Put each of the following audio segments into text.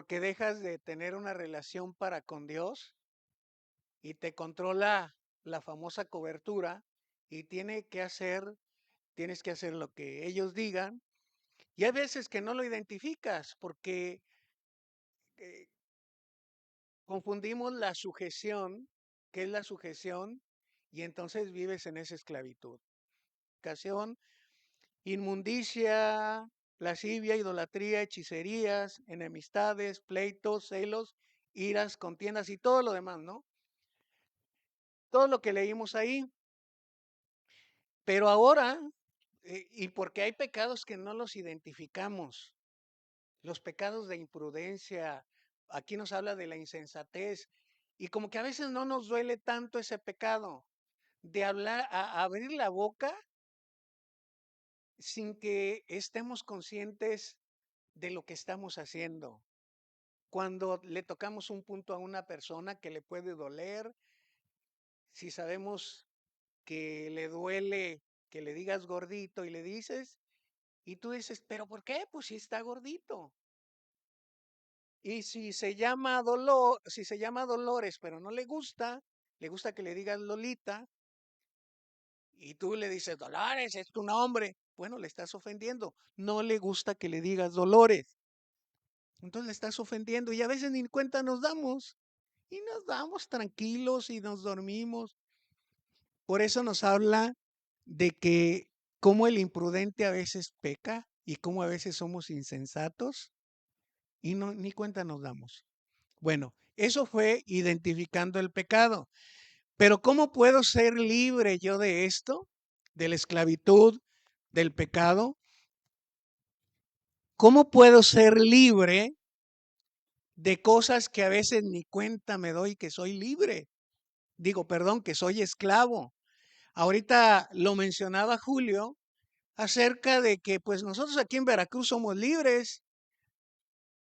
porque dejas de tener una relación para con Dios y te controla la famosa cobertura y tienes que hacer lo que ellos digan. Y hay veces que no lo identificas porque eh, confundimos la sujeción, que es la sujeción, y entonces vives en esa esclavitud. Ocasión, inmundicia, lascivia, idolatría, hechicerías, enemistades, pleitos, celos, iras, contiendas y todo lo demás, ¿no? Todo lo que leímos ahí. Pero ahora, y porque hay pecados que no los identificamos, los pecados de imprudencia, aquí nos habla de la insensatez, y como que a veces no nos duele tanto ese pecado de hablar, abrir la boca sin que estemos conscientes de lo que estamos haciendo. Cuando le tocamos un punto a una persona que le puede doler, si sabemos que le duele que le digas gordito y le dices, y tú dices, pero ¿por qué? Pues si está gordito. Y si se llama si se llama Dolores, pero no le gusta que le digas Lolita, y tú le dices, Dolores, es tu nombre. Bueno, le estás ofendiendo. No le gusta que le digas Dolores. Entonces le estás ofendiendo y a veces ni cuenta nos damos. Y nos damos tranquilos y nos dormimos. Por eso nos habla de que cómo el imprudente a veces peca y cómo a veces somos insensatos y no, ni cuenta nos damos. Bueno, eso fue identificando el pecado. Pero ¿cómo puedo ser libre yo de esto? De la esclavitud, del pecado. ¿Cómo puedo ser libre de cosas que a veces ni cuenta me doy que soy libre? Digo, perdón, que soy esclavo. Ahorita lo mencionaba Julio acerca de que pues nosotros aquí en Veracruz somos libres.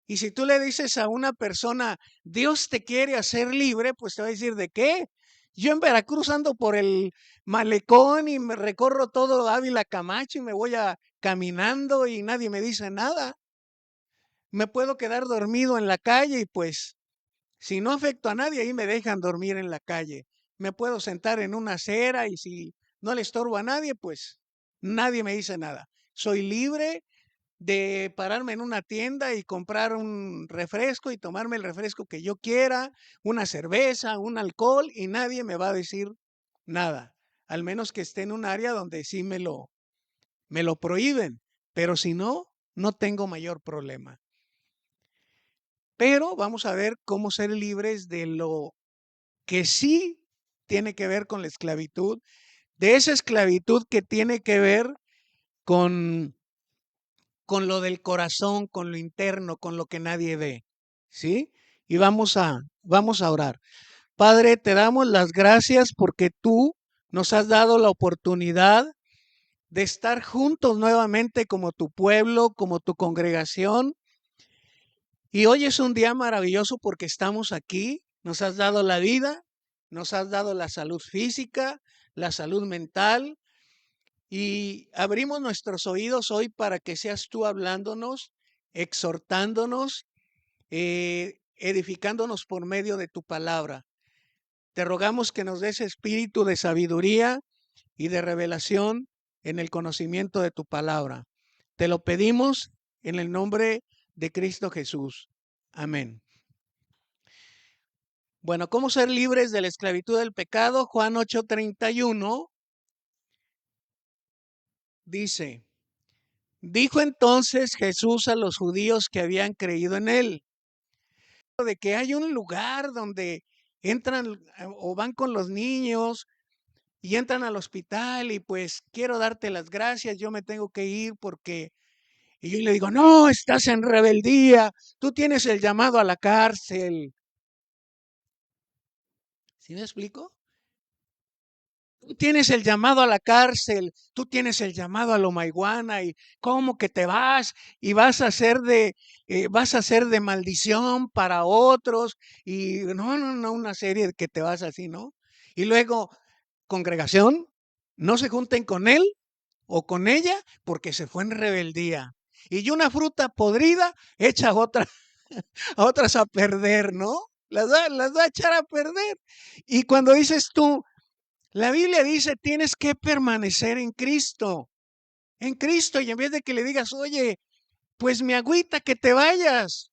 Y si tú le dices a una persona, Dios te quiere hacer libre, pues te va a decir, ¿de qué? Yo en Veracruz ando por el malecón y me recorro todo Ávila Camacho y me voy caminando y nadie me dice nada. Me puedo quedar dormido en la calle y pues si no afecto a nadie, ahí me dejan dormir en la calle. Me puedo sentar en una acera y si no le estorbo a nadie, pues nadie me dice nada. Soy libre de pararme en una tienda y comprar un refresco y tomarme el refresco que yo quiera, una cerveza, un alcohol y nadie me va a decir nada, al menos que esté en un área donde sí me lo prohíben, pero si no, no tengo mayor problema. Pero vamos a ver cómo ser libres de lo que sí tiene que ver con la esclavitud, de esa esclavitud que tiene que ver con lo del corazón, con lo interno, con lo que nadie ve, ¿sí? Y vamos a orar. Padre, te damos las gracias porque tú nos has dado la oportunidad de estar juntos nuevamente como tu pueblo, como tu congregación. Y hoy es un día maravilloso porque estamos aquí, nos has dado la vida, nos has dado la salud física, la salud mental, y abrimos nuestros oídos hoy para que seas tú hablándonos, exhortándonos, edificándonos por medio de tu palabra. Te rogamos que nos des espíritu de sabiduría y de revelación en el conocimiento de tu palabra. Te lo pedimos en el nombre de Cristo Jesús. Amén. Bueno, ¿cómo ser libres de la esclavitud del pecado? Juan 8:31 dice, dijo entonces Jesús a los judíos que habían creído en él, de que hay un lugar donde entran o van con los niños y entran al hospital y pues quiero darte las gracias, yo me tengo que ir porque... Y yo le digo, no, estás en rebeldía, tú tienes el llamado a la cárcel. ¿Sí me explico? Tú tienes el llamado a la cárcel, tú tienes el llamado a lo marihuana y cómo que te vas y vas a hacer de maldición para otros y no, una serie de que te vas así, ¿no? Y luego, congregación, no se junten con él o con ella porque se fue en rebeldía. Y una fruta podrida echa otra. a otras a perder, ¿no? Las va a echar a perder. Y cuando dices tú, la Biblia dice, tienes que permanecer en Cristo, y en vez de que le digas, oye, pues me agüita que te vayas,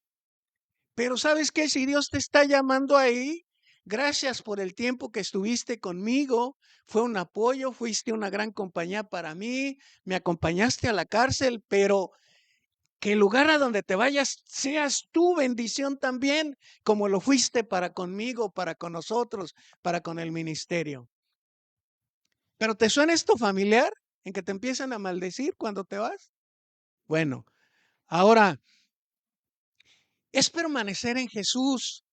pero ¿sabes qué? Si Dios te está llamando ahí, gracias por el tiempo que estuviste conmigo, fue un apoyo, fuiste una gran compañía para mí, me acompañaste a la cárcel, pero que el lugar a donde te vayas seas tu bendición también, como lo fuiste para conmigo, para con nosotros, para con el ministerio. ¿Pero te suena esto familiar? ¿En que te empiezan a maldecir cuando te vas? Bueno, ahora es permanecer en Jesús.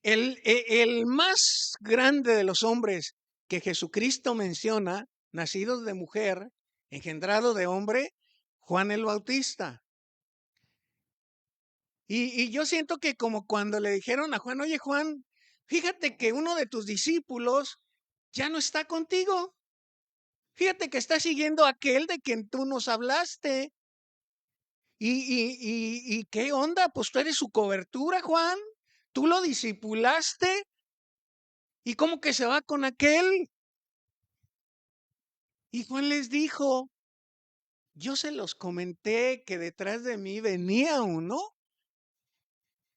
El más grande de los hombres que Jesucristo menciona, nacidos de mujer, engendrado de hombre, Juan el Bautista. Y yo siento que como cuando le dijeron a Juan, oye Juan, fíjate que uno de tus discípulos ya no está contigo. Fíjate que está siguiendo a aquel de quien tú nos hablaste. ¿Y qué onda? Pues tú eres su cobertura, Juan. Tú lo discipulaste. ¿Y cómo que se va con aquel? Y Juan les dijo, yo se los comenté que detrás de mí venía uno,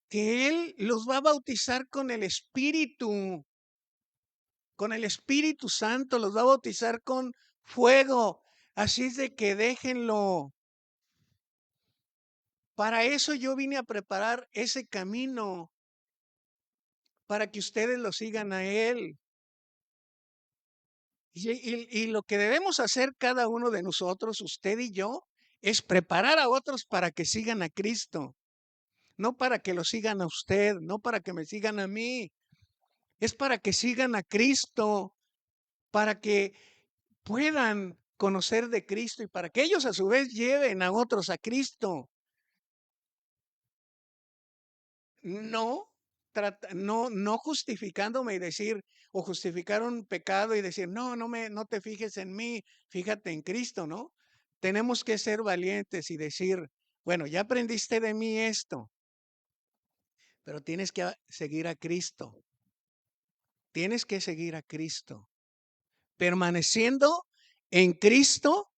que él los va a bautizar con el Espíritu Santo, los va a bautizar con fuego. Así es de que déjenlo. Para eso yo vine a preparar ese camino, para que ustedes lo sigan a él. Y lo que debemos hacer cada uno de nosotros, usted y yo, es preparar a otros para que sigan a Cristo, no para que lo sigan a usted, no para que me sigan a mí, es para que sigan a Cristo, para que puedan conocer de Cristo y para que ellos a su vez lleven a otros a Cristo. No, no justificándome y decir, o justificar un pecado y decir, no te fijes en mí, fíjate en Cristo, ¿no? Tenemos que ser valientes y decir, bueno, ya aprendiste de mí esto, pero tienes que seguir a Cristo. Tienes que seguir a Cristo. Permaneciendo en Cristo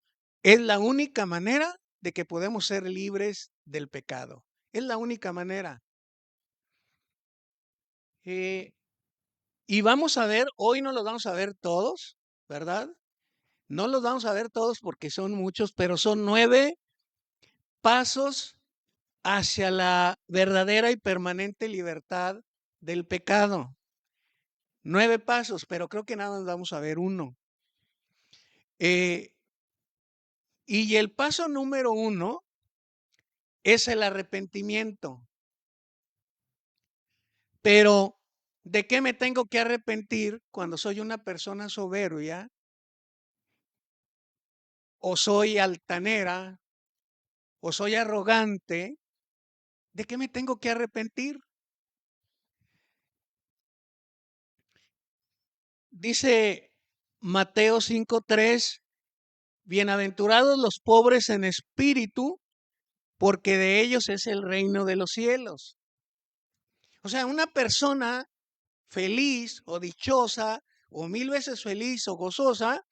es la única manera de que podemos ser libres del pecado. Es la única manera. Eh, Y vamos a ver, hoy no los vamos a ver todos, ¿verdad? No los vamos a ver todos porque son muchos, pero son 9 pasos hacia la verdadera y permanente libertad del pecado. 9 pasos, pero creo que nada más vamos a ver uno. Y el paso número 1 es el arrepentimiento. Pero, ¿de qué me tengo que arrepentir cuando soy una persona soberbia o soy altanera o soy arrogante? ¿De qué me tengo que arrepentir? Dice Mateo 5:3, bienaventurados los pobres en espíritu, porque de ellos es el reino de los cielos. O sea, una persona feliz o dichosa o 1000 veces feliz o gozosa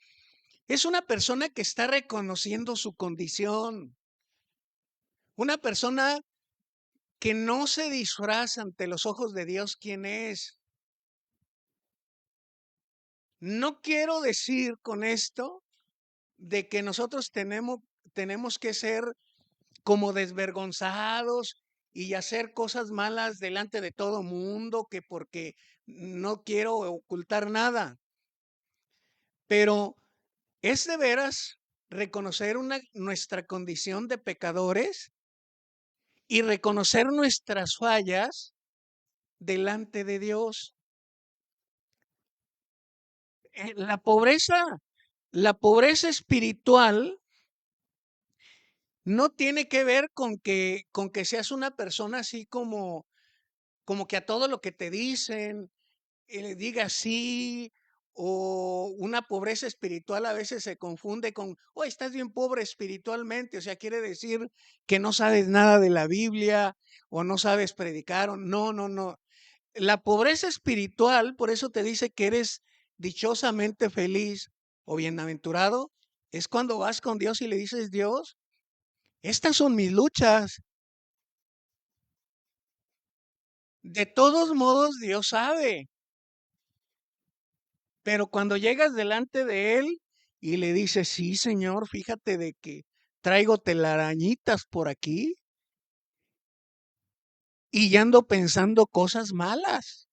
es una persona que está reconociendo su condición. Una persona que no se disfraza ante los ojos de Dios quién es. No quiero decir con esto de que nosotros tenemos que ser como desvergonzados y hacer cosas malas delante de todo mundo, que porque no quiero ocultar nada, pero es de veras reconocer nuestra condición de pecadores y reconocer nuestras fallas delante de Dios. La pobreza espiritual no tiene que ver con que seas una persona así como que a todo lo que te dicen, le digas sí, o una pobreza espiritual a veces se confunde con, oh, estás bien pobre espiritualmente, o sea, quiere decir que no sabes nada de la Biblia o no sabes predicar, o no, no, no. La pobreza espiritual, por eso te dice que eres dichosamente feliz o bienaventurado, es cuando vas con Dios y le dices, Dios, estas son mis luchas. De todos modos, Dios sabe, pero cuando llegas delante de Él y le dices, sí, Señor, fíjate de que traigo telarañitas por aquí y ya ando pensando cosas malas.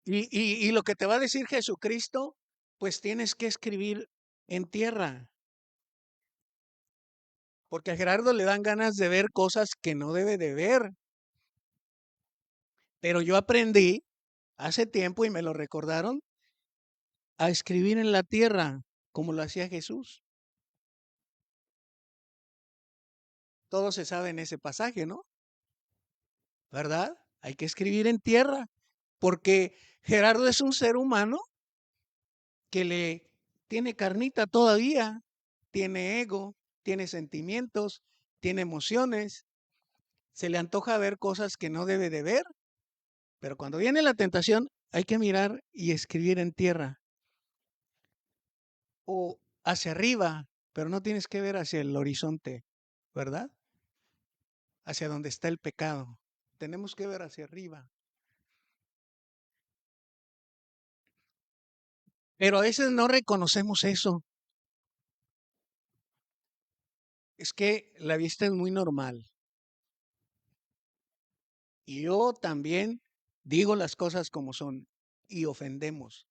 Y lo que te va a decir Jesucristo, pues tienes que escribir en tierra, porque a Gerardo le dan ganas de ver cosas que no debe de ver. Pero yo aprendí hace tiempo y me lo recordaron a escribir en la tierra, como lo hacía Jesús. Todo se sabe en ese pasaje, ¿no? ¿Verdad? Hay que escribir en tierra, porque Gerardo es un ser humano que le tiene carnita todavía, tiene ego, tiene sentimientos, tiene emociones, se le antoja ver cosas que no debe de ver, pero cuando viene la tentación hay que mirar y escribir en tierra o hacia arriba, pero no tienes que ver hacia el horizonte, ¿verdad? Hacia donde está el pecado. Tenemos que ver hacia arriba. Pero a veces no reconocemos eso. Es que la vista es muy normal. Y yo también digo las cosas como son y ofendemos.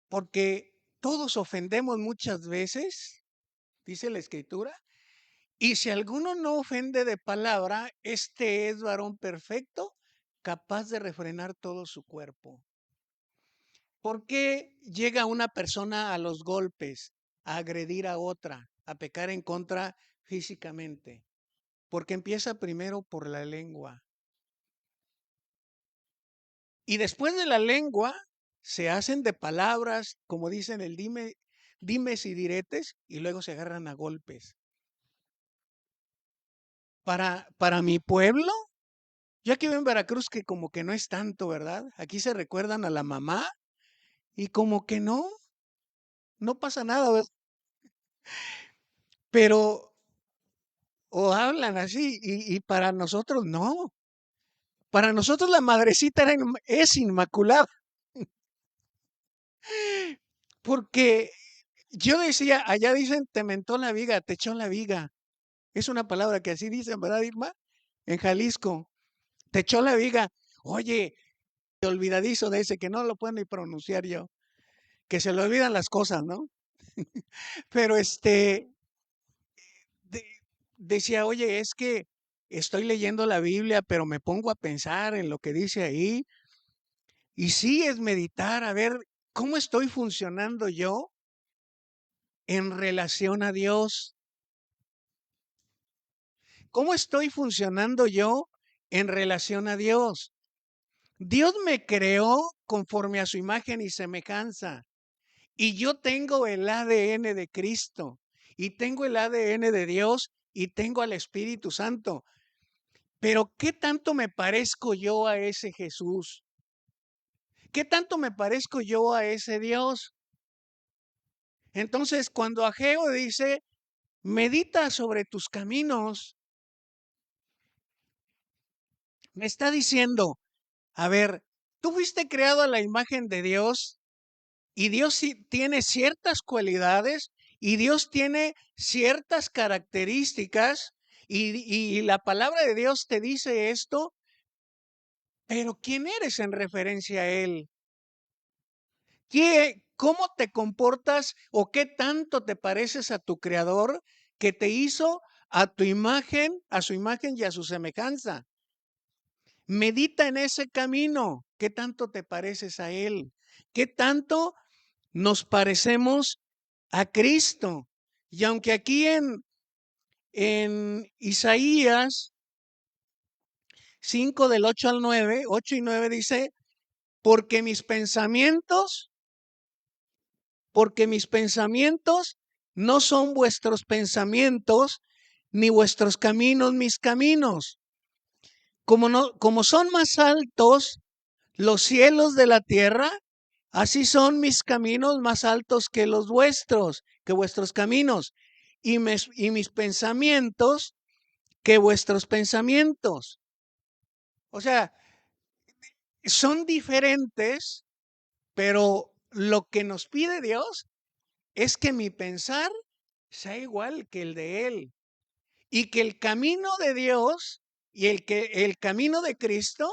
Porque todos ofendemos muchas veces, dice la Escritura. Y si alguno no ofende de palabra, este es varón perfecto, capaz de refrenar todo su cuerpo. ¿Por qué llega una persona a los golpes, a agredir a otra, a pecar en contra físicamente? Porque empieza primero por la lengua. Y después de la lengua se hacen de palabras, como dicen el dimes y diretes, y luego se agarran a golpes. Para mi pueblo, yo aquí veo en Veracruz que como que no es tanto, ¿verdad? Aquí se recuerdan a la mamá y como que no, no pasa nada, ¿verdad? Pero, o hablan así, y para nosotros no. Para nosotros la madrecita es inmaculada, porque yo decía, allá dicen, te mentó la viga, te echó la viga. Es una palabra que así dicen, ¿verdad, Irma? En Jalisco, te echó la viga. Oye, te olvidadizo de ese que no lo puedo ni pronunciar yo, que se le olvidan las cosas, ¿no? Pero de- decía, oye, es que estoy leyendo la Biblia, pero me pongo a pensar en lo que dice ahí. Y sí es meditar, a ver, ¿cómo estoy funcionando yo en relación a Dios? ¿Cómo estoy funcionando yo en relación a Dios? Dios me creó conforme a su imagen y semejanza. Y yo tengo el ADN de Cristo. Y tengo el ADN de Dios. Y tengo al Espíritu Santo. Pero ¿qué tanto me parezco yo a ese Jesús? ¿Qué tanto me parezco yo a ese Dios? Entonces, cuando Ageo dice, medita sobre tus caminos, me está diciendo, a ver, tú fuiste creado a la imagen de Dios y Dios sí tiene ciertas cualidades y Dios tiene ciertas características y la palabra de Dios te dice esto, pero ¿quién eres en referencia a Él? ¿Cómo te comportas o qué tanto te pareces a tu creador que te hizo a tu imagen, a su imagen y a su semejanza? Medita en ese camino. ¿Qué tanto te pareces a Él? ¿Qué tanto nos parecemos a Cristo? Y aunque aquí en Isaías 5 del 8 al 9, 8 y 9 dice, porque mis pensamientos, porque mis pensamientos no son vuestros pensamientos, ni vuestros caminos mis caminos. Como no, como son más altos los cielos de la tierra, así son mis caminos más altos que los vuestros, que vuestros caminos, y mis pensamientos que vuestros pensamientos. O sea, son diferentes, pero lo que nos pide Dios es que mi pensar sea igual que el de Él y que el camino de Dios y el camino de Cristo,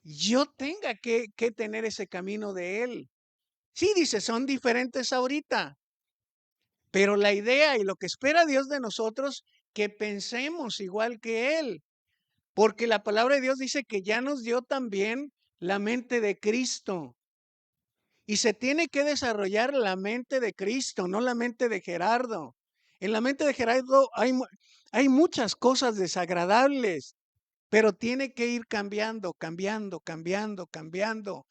yo tenga que tener ese camino de Él. Sí, dice, son diferentes ahorita, pero la idea y lo que espera Dios de nosotros, que pensemos igual que Él, porque la palabra de Dios dice que ya nos dio también la mente de Cristo. Y se tiene que desarrollar la mente de Cristo, no la mente de Gerardo. En la mente de Gerardo hay muchas cosas desagradables, pero tiene que ir cambiando, cambiando, cambiando, cambiando.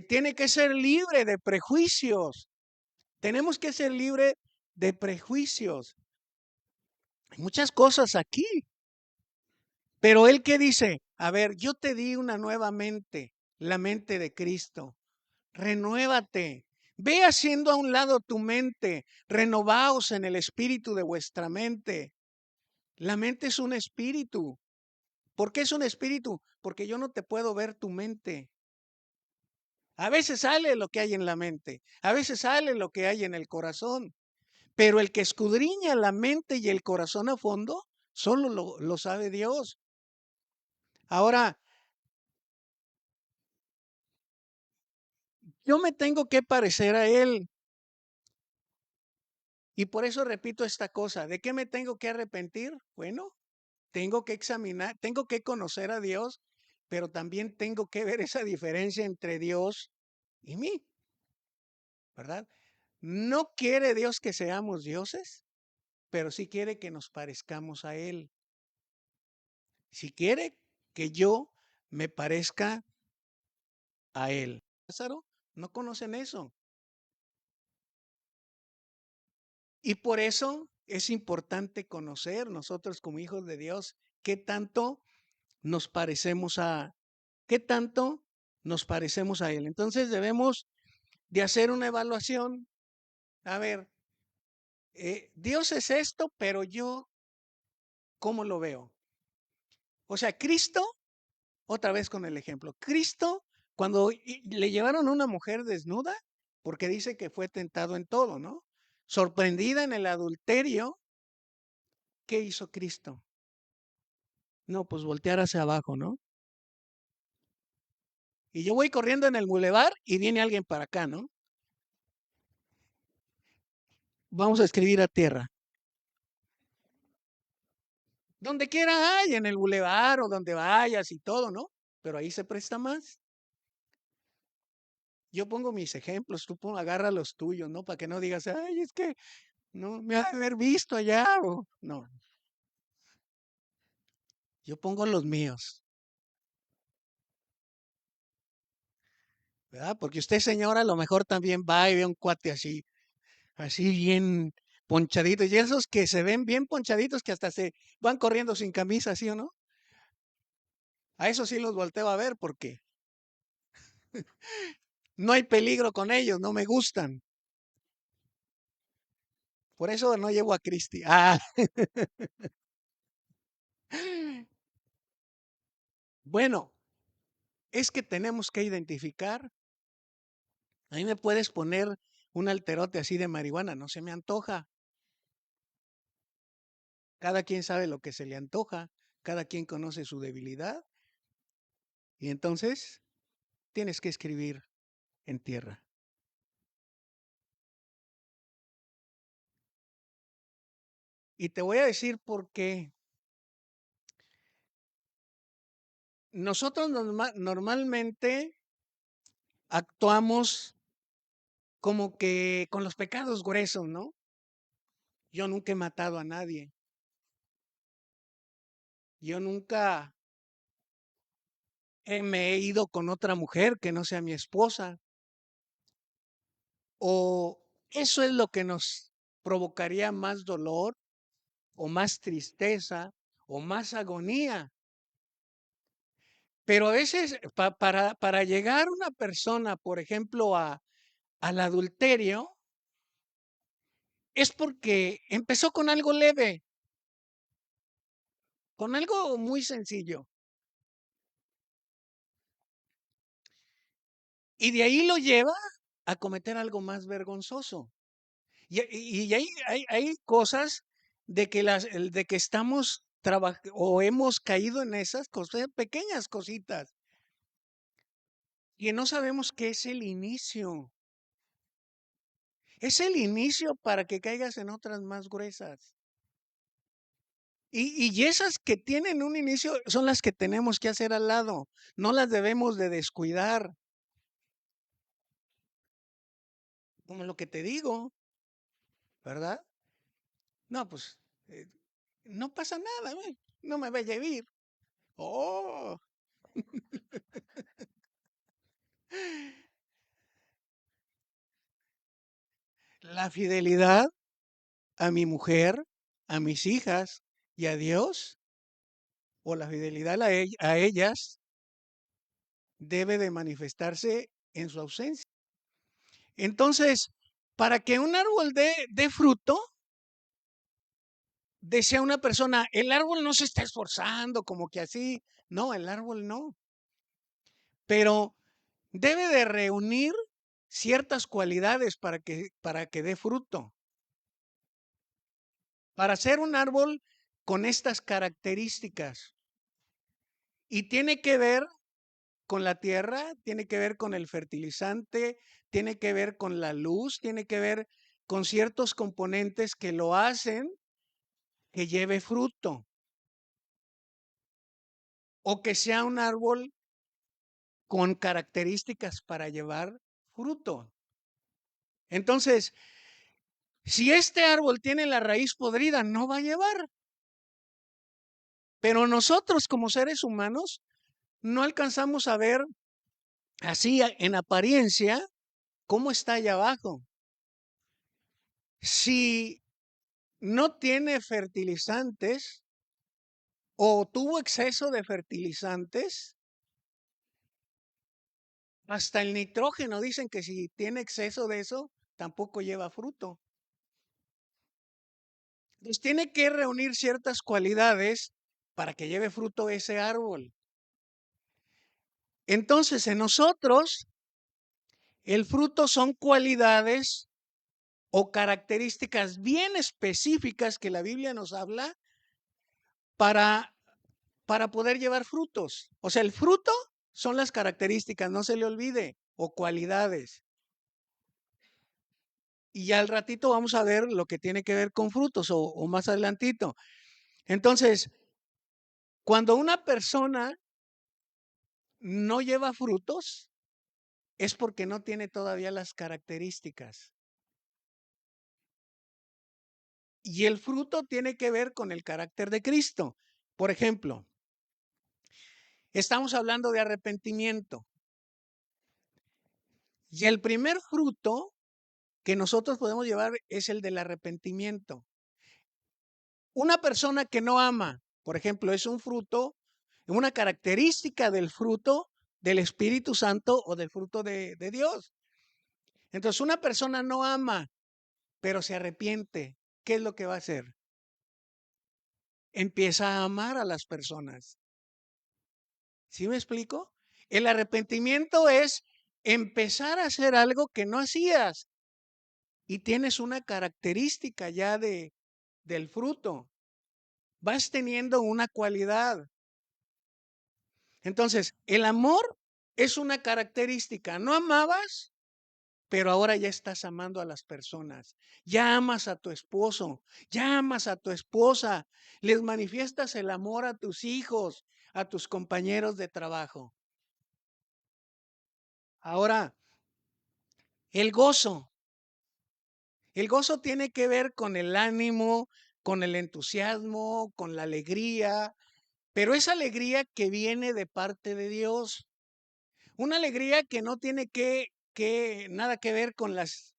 Tiene que ser libre de prejuicios. Tenemos que ser libre de prejuicios. Hay muchas cosas aquí, pero él que dice, a ver, yo te di una nueva mente, la mente de Cristo. Renuévate. Ve haciendo a un lado tu mente. Renovaos en el espíritu de vuestra mente. La mente es un espíritu. ¿Por qué es un espíritu? Porque yo no te puedo ver tu mente. A veces sale lo que hay en la mente. A veces sale lo que hay en el corazón. Pero el que escudriña la mente y el corazón a fondo, solo lo sabe Dios. Ahora, yo me tengo que parecer a Él. Y por eso repito esta cosa. ¿De qué me tengo que arrepentir? Bueno, tengo que examinar, tengo que conocer a Dios, pero también tengo que ver esa diferencia entre Dios y mí, ¿verdad? No quiere Dios que seamos dioses, pero sí quiere que nos parezcamos a Él. Si quiere que yo me parezca a Él. Lázaro, no conocen eso. Y por eso es importante conocer nosotros como hijos de Dios qué tanto nos parecemos a, qué tanto nos parecemos a Él. Entonces debemos de hacer una evaluación. A ver, Dios es esto, pero yo, ¿cómo lo veo? O sea, Cristo, otra vez con el ejemplo, Cristo, cuando le llevaron a una mujer desnuda, porque dice que fue tentado en todo, ¿no? Sorprendida en el adulterio, ¿qué hizo Cristo? No, pues voltear hacia abajo, ¿no? Y yo voy corriendo en el bulevar y viene alguien para acá, ¿no? Vamos a escribir a tierra. Donde quiera hay, en el bulevar o donde vayas y todo, ¿no? Pero ahí se presta más. Yo pongo mis ejemplos, agarra los tuyos, ¿no? Para que no digas, ay, es que no me ha de haber visto allá. No, yo pongo los míos, ¿verdad? Porque usted, señora, a lo mejor también va y ve a un cuate así, así bien ponchadito. Y esos que se ven bien ponchaditos que hasta se van corriendo sin camisa, ¿sí o no? A eso sí los volteo a ver porque no hay peligro con ellos, no me gustan. Por eso no llevo a Cristi. Ah, bueno, es que tenemos que identificar. A mí me puedes poner un alterote así de marihuana, no se me antoja. Cada quien sabe lo que se le antoja, cada quien conoce su debilidad y entonces tienes que escribir en tierra. Y te voy a decir por qué. Nosotros normalmente actuamos como que con los pecados gruesos, ¿no? Yo nunca he matado a nadie. Yo nunca me he ido con otra mujer que no sea mi esposa, o eso es lo que nos provocaría más dolor o más tristeza o más agonía. Pero a veces para llegar una persona, por ejemplo, al adulterio, es porque empezó con algo leve, con algo muy sencillo. Y de ahí lo lleva a cometer algo más vergonzoso. Y hay cosas de que, de que estamos o hemos caído en esas cosas, pequeñas cositas, y no sabemos qué es el inicio. Es el inicio para que caigas en otras más gruesas. Y esas que tienen un inicio son las que tenemos que hacer al lado, no las debemos de descuidar, como lo que te digo, ¿verdad? No, pues eh, no pasa nada, no me vaya a ir. Oh, la fidelidad a mi mujer, a mis hijas y a Dios, o la fidelidad a ellas, debe de manifestarse en su ausencia. Entonces, para que un árbol dé fruto, decía una persona, el árbol no se está esforzando, como que así. No, el árbol no. Pero debe de reunir ciertas cualidades para que dé fruto. Para ser un árbol con estas características. Y tiene que ver con la tierra, tiene que ver con el fertilizante, tiene que ver con la luz, tiene que ver con ciertos componentes que lo hacen que lleve fruto o que sea un árbol con características para llevar fruto. Entonces, si este árbol tiene la raíz podrida, no va a llevar. Pero nosotros como seres humanos no alcanzamos a ver así en apariencia cómo está allá abajo. Si no tiene fertilizantes o tuvo exceso de fertilizantes, hasta el nitrógeno dicen que si tiene exceso de eso, tampoco lleva fruto. Entonces tiene que reunir ciertas cualidades para que lleve fruto ese árbol. Entonces en nosotros el fruto son cualidades o características bien específicas que la Biblia nos habla para, para poder llevar frutos. O sea, el fruto son las características, no se le olvide, o cualidades. Y ya al ratito vamos a ver lo que tiene que ver con frutos o más adelantito. Entonces, cuando una persona no lleva frutos, es porque no tiene todavía las características. Y el fruto tiene que ver con el carácter de Cristo. Por ejemplo, estamos hablando de arrepentimiento. Y el primer fruto que nosotros podemos llevar es el del arrepentimiento. Una persona que no ama, por ejemplo, es un fruto, una característica del fruto del Espíritu Santo o del fruto de Dios. Entonces, una persona no ama, pero se arrepiente. ¿Qué es lo que va a hacer? Empieza a amar a las personas. ¿Sí me explico? El arrepentimiento es empezar a hacer algo que no hacías y tienes una característica ya del fruto. Vas teniendo una cualidad. Entonces, el amor es una característica. No amabas, pero ahora ya estás amando a las personas. Ya amas a tu esposo, ya amas a tu esposa, les manifiestas el amor a tus hijos, a tus compañeros de trabajo. Ahora, el gozo. El gozo tiene que ver con el ánimo, con el entusiasmo, con la alegría, pero es alegría que viene de parte de Dios. Una alegría que no tiene nada que ver con las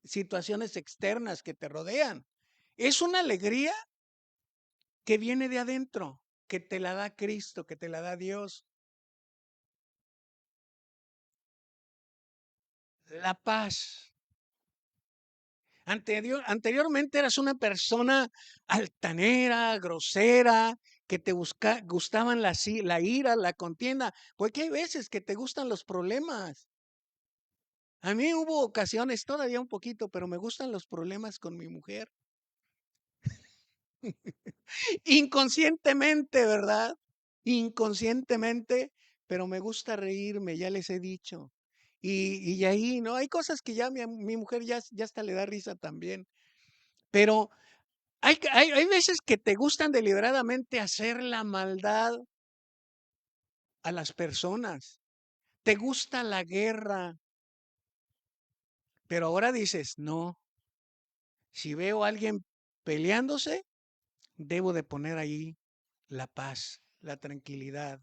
situaciones externas que te rodean. Es una alegría que viene de adentro, que te la da Cristo, que te la da Dios. La paz. Anteriormente eras una persona altanera, grosera, que te gustaban la ira, la contienda, porque hay veces que te gustan los problemas. A mí hubo ocasiones, todavía un poquito, pero me gustan los problemas con mi mujer. Inconscientemente, ¿verdad? Inconscientemente, pero me gusta reírme, ya les he dicho. Y ahí, ¿no? Hay cosas que ya mi mujer ya hasta le da risa también. Pero hay veces que te gustan deliberadamente hacer la maldad a las personas. Te gusta la guerra. Pero ahora dices, no, si veo a alguien peleándose, debo de poner ahí la paz, la tranquilidad.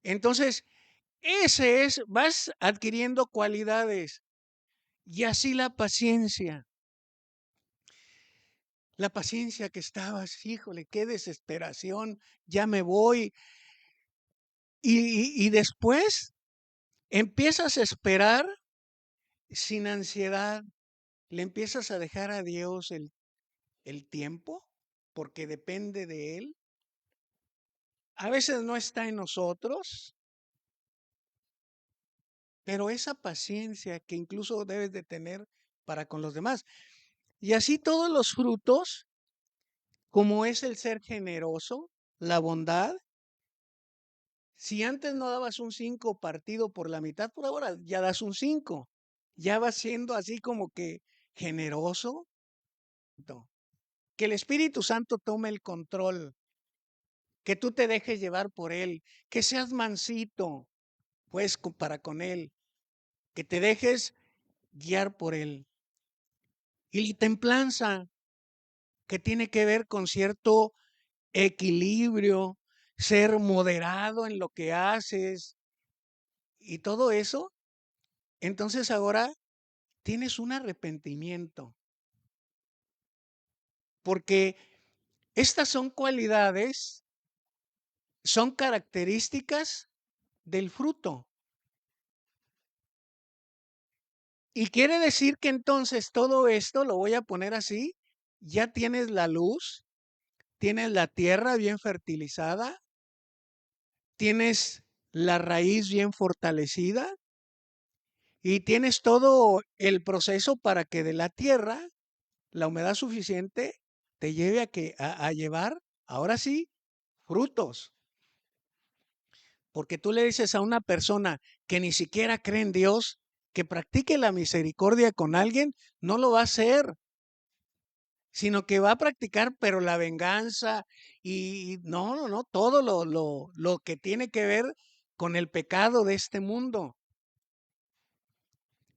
Entonces, vas adquiriendo cualidades y así la paciencia que estabas, híjole, qué desesperación, ya me voy. Y después empiezas a esperar sin ansiedad, le empiezas a dejar a Dios el tiempo, porque depende de Él. A veces no está en nosotros, pero esa paciencia que incluso debes de tener para con los demás. Y así todos los frutos, como es el ser generoso, la bondad. Si antes no dabas un 5 partido por la mitad, por ahora ya das un 5. Ya vas siendo así como que generoso. Que el Espíritu Santo tome el control, que tú te dejes llevar por Él, que seas mansito, pues para con Él, que te dejes guiar por Él. Y la templanza, que tiene que ver con cierto equilibrio, ser moderado en lo que haces y todo eso, entonces ahora tienes un arrepentimiento, porque estas son cualidades, son características del fruto. Y quiere decir que entonces todo esto, lo voy a poner así, ya tienes la luz, tienes la tierra bien fertilizada, tienes la raíz bien fortalecida y tienes todo el proceso para que de la tierra, la humedad suficiente, te lleve a llevar, ahora sí, frutos. Porque tú le dices a una persona que ni siquiera cree en Dios, que practique la misericordia con alguien, no lo va a hacer, sino que va a practicar, pero la venganza y no, no, no, todo lo que tiene que ver con el pecado de este mundo.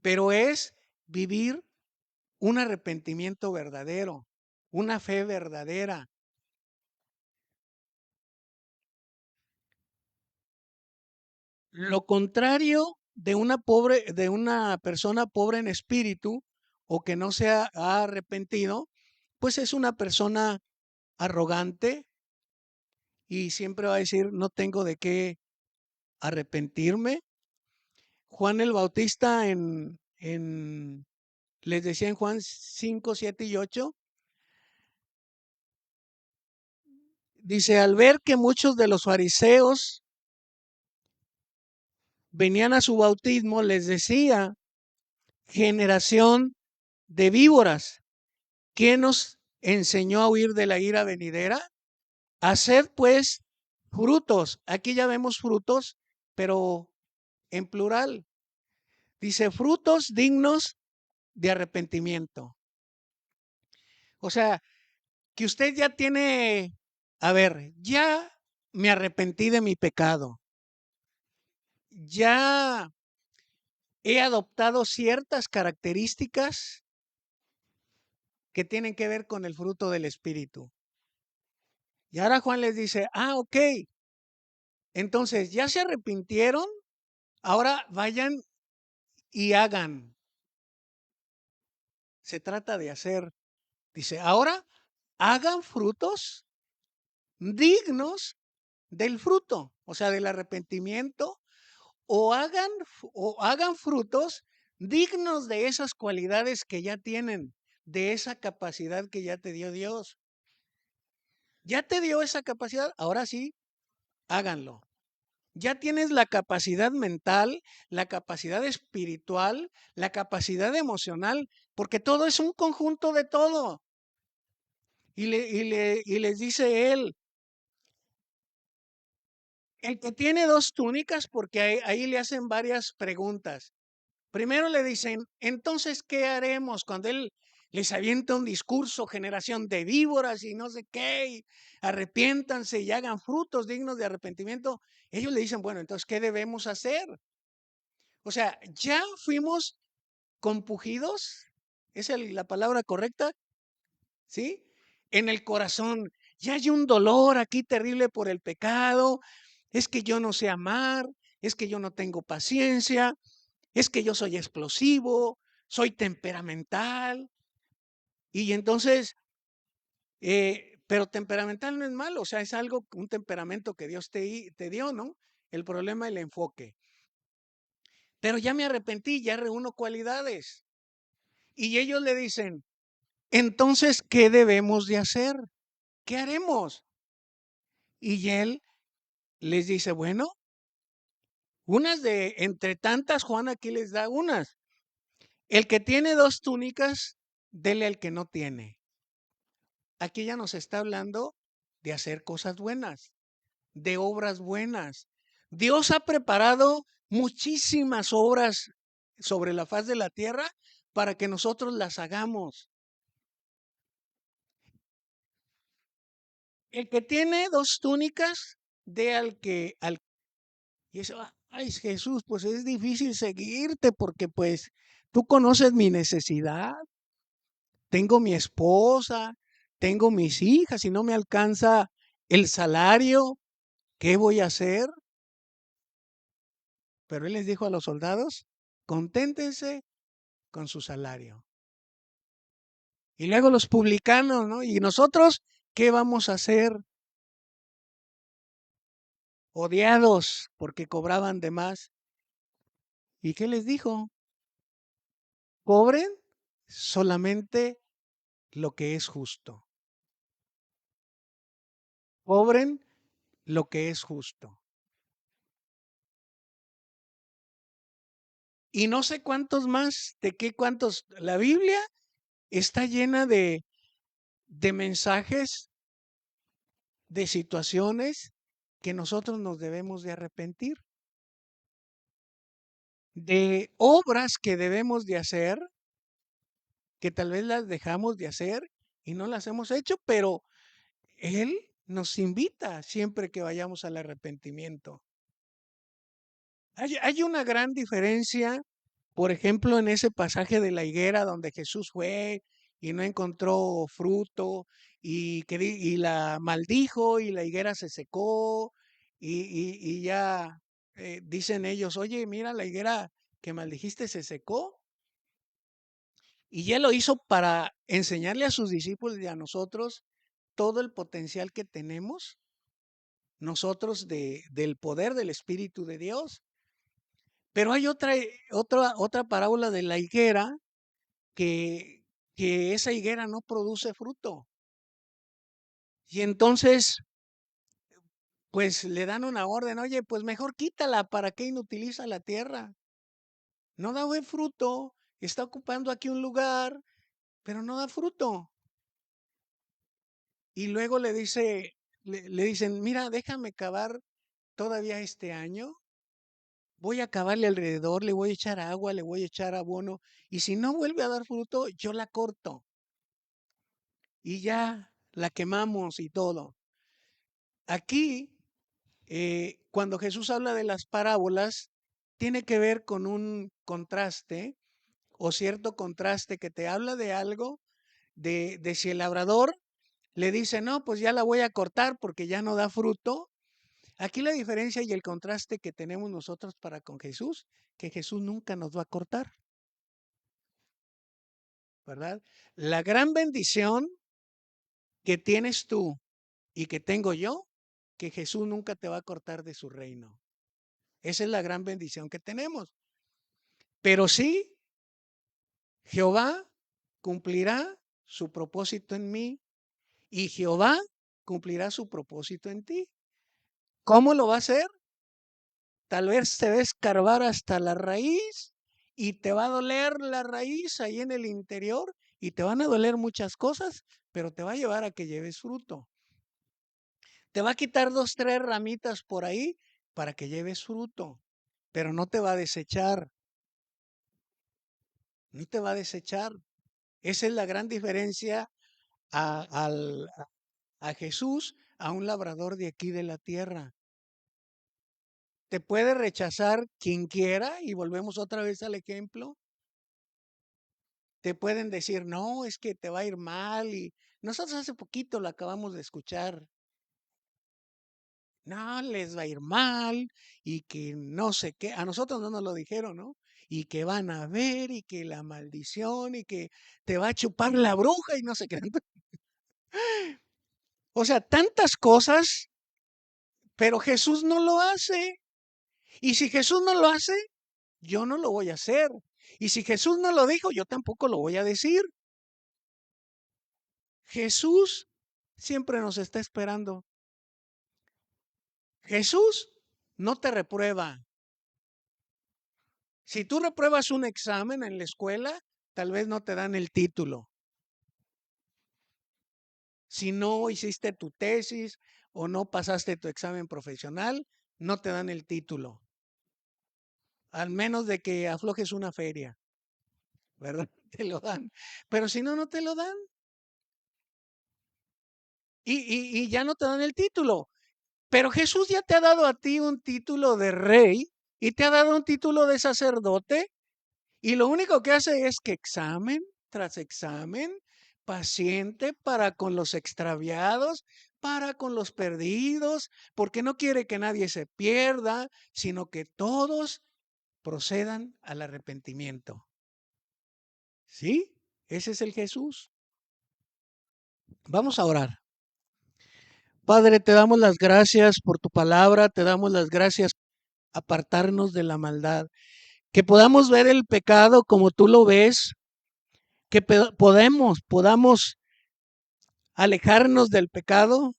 Pero es vivir un arrepentimiento verdadero, una fe verdadera. Lo contrario de una persona pobre en espíritu o que no se ha arrepentido, pues es una persona arrogante y siempre va a decir, no tengo de qué arrepentirme. Juan el Bautista les decía en Juan 5, 7 y 8, dice, al ver que muchos de los fariseos venían a su bautismo, les decía, generación de víboras, ¿quién nos enseñó a huir de la ira venidera? Haced pues frutos. Aquí ya vemos frutos, pero en plural. Dice frutos dignos de arrepentimiento. O sea, que usted ya tiene, a ver, ya me arrepentí de mi pecado. Ya he adoptado ciertas características que tienen que ver con el fruto del Espíritu. Y ahora Juan les dice, ok, entonces ya se arrepintieron, ahora vayan y hagan. Se trata de hacer. Dice, ahora hagan frutos dignos del fruto, o sea, del arrepentimiento, o hagan frutos dignos de esas cualidades que ya tienen, de esa capacidad que ya te dio Dios. Ya te dio esa capacidad, ahora sí, háganlo. Ya tienes la capacidad mental, la capacidad espiritual, la capacidad emocional, porque todo es un conjunto de todo. Y les dice él, el que tiene dos túnicas, porque ahí le hacen varias preguntas. Primero le dicen, entonces, ¿qué haremos cuando él les avienta un discurso, generación de víboras y no sé qué, y arrepiéntanse y hagan frutos dignos de arrepentimiento? Ellos le dicen, bueno, entonces, ¿qué debemos hacer? O sea, ya fuimos compugidos, ¿es la palabra correcta? ¿Sí? En el corazón, ya hay un dolor aquí terrible por el pecado, es que yo no sé amar, es que yo no tengo paciencia, es que yo soy explosivo, soy temperamental. Y entonces, pero temperamental no es malo, o sea, es algo, un temperamento que Dios te dio, ¿no? El problema es el enfoque. Pero ya me arrepentí, ya reúno cualidades. Y ellos le dicen, entonces, ¿qué debemos de hacer? ¿Qué haremos? Y él les dice, bueno, unas de, entre tantas, Juan aquí les da unas. El que tiene dos túnicas, dele al que no tiene. Aquí ya nos está hablando de hacer cosas buenas, de obras buenas. Dios ha preparado muchísimas obras sobre la faz de la tierra para que nosotros las hagamos. El que tiene dos túnicas, dé al. Y eso, ay Jesús, pues es difícil seguirte porque pues tú conoces mi necesidad. Tengo mi esposa, tengo mis hijas y no me alcanza el salario. ¿Qué voy a hacer? Pero él les dijo a los soldados, conténtense con su salario. Y luego los publicanos, ¿no? ¿Y nosotros qué vamos a hacer? Odiados porque cobraban de más. ¿Y qué les dijo? Cobren solamente lo que es justo. Cobren lo que es justo. Y no sé cuántos más, de qué cuántos. La Biblia está llena de mensajes, de situaciones que nosotros nos debemos de arrepentir, de obras que debemos de hacer, que tal vez las dejamos de hacer y no las hemos hecho, pero Él nos invita siempre que vayamos al arrepentimiento. Hay una gran diferencia, por ejemplo, en ese pasaje de la higuera donde Jesús fue y no encontró fruto y la maldijo y la higuera se secó y ya dicen ellos, oye, mira, la higuera que maldijiste se secó. Y él lo hizo para enseñarle a sus discípulos y a nosotros todo el potencial que tenemos nosotros del poder del Espíritu de Dios. Pero hay otra parábola de la higuera que, que esa higuera no produce fruto. Y entonces, pues le dan una orden, oye, pues mejor quítala, ¿para qué inutiliza la tierra? No da buen fruto, está ocupando aquí un lugar, pero no da fruto. Y luego le dicen, mira, déjame cavar todavía este año, voy a cavarle alrededor, le voy a echar agua, le voy a echar abono, y si no vuelve a dar fruto, yo la corto y ya la quemamos y todo. Aquí, cuando Jesús habla de las parábolas, tiene que ver con un contraste o cierto contraste que te habla de algo, de si el labrador le dice, no, pues ya la voy a cortar porque ya no da fruto. Aquí la diferencia y el contraste que tenemos nosotros para con Jesús, que Jesús nunca nos va a cortar, ¿verdad? La gran bendición que tienes tú y que tengo yo, que Jesús nunca te va a cortar de su reino. Esa es la gran bendición que tenemos. Pero sí, Jehová cumplirá su propósito en mí y Jehová cumplirá su propósito en ti. ¿Cómo lo va a hacer? Tal vez te va a escarbar hasta la raíz y te va a doler la raíz ahí en el interior y te van a doler muchas cosas, pero te va a llevar a que lleves fruto. Te va a quitar 2, 3 ramitas por ahí para que lleves fruto, pero no te va a desechar, no te va a desechar. Esa es la gran diferencia a, al- a Jesús, a un labrador de aquí de la tierra. Te puede rechazar quien quiera y volvemos otra vez al ejemplo. Te pueden decir, no, es que te va a ir mal y nosotros hace poquito lo acabamos de escuchar. No, les va a ir mal y que no sé qué. A nosotros no nos lo dijeron, ¿no? Y que van a ver y que la maldición y que te va a chupar la bruja y no sé qué. O sea, tantas cosas, pero Jesús no lo hace. Y si Jesús no lo hace, yo no lo voy a hacer. Y si Jesús no lo dijo, yo tampoco lo voy a decir. Jesús siempre nos está esperando. Jesús no te reprueba. Si tú repruebas un examen en la escuela, tal vez no te dan el título. Si no hiciste tu tesis o no pasaste tu examen profesional, no te dan el título. Al menos de que aflojes una feria, ¿verdad? Te lo dan. Pero si no, no te lo dan. Y ya no te dan el título. Pero Jesús ya te ha dado a ti un título de rey y te ha dado un título de sacerdote. Y lo único que hace es que examen tras examen, paciente para con los extraviados, para con los perdidos, porque no quiere que nadie se pierda, sino que todos procedan al arrepentimiento. ¿Sí? Ese es el Jesús. Vamos a orar. Padre, te damos las gracias por tu palabra, te damos las gracias por apartarnos de la maldad, que podamos ver el pecado como tú lo ves, que podamos alejarnos del pecado,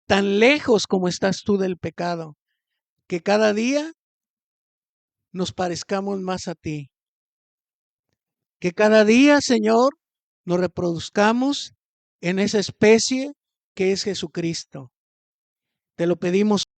tan lejos como estás tú del pecado, que cada día nos parezcamos más a ti, que cada día, Señor, nos reproduzcamos en esa especie que es Jesucristo. Te lo pedimos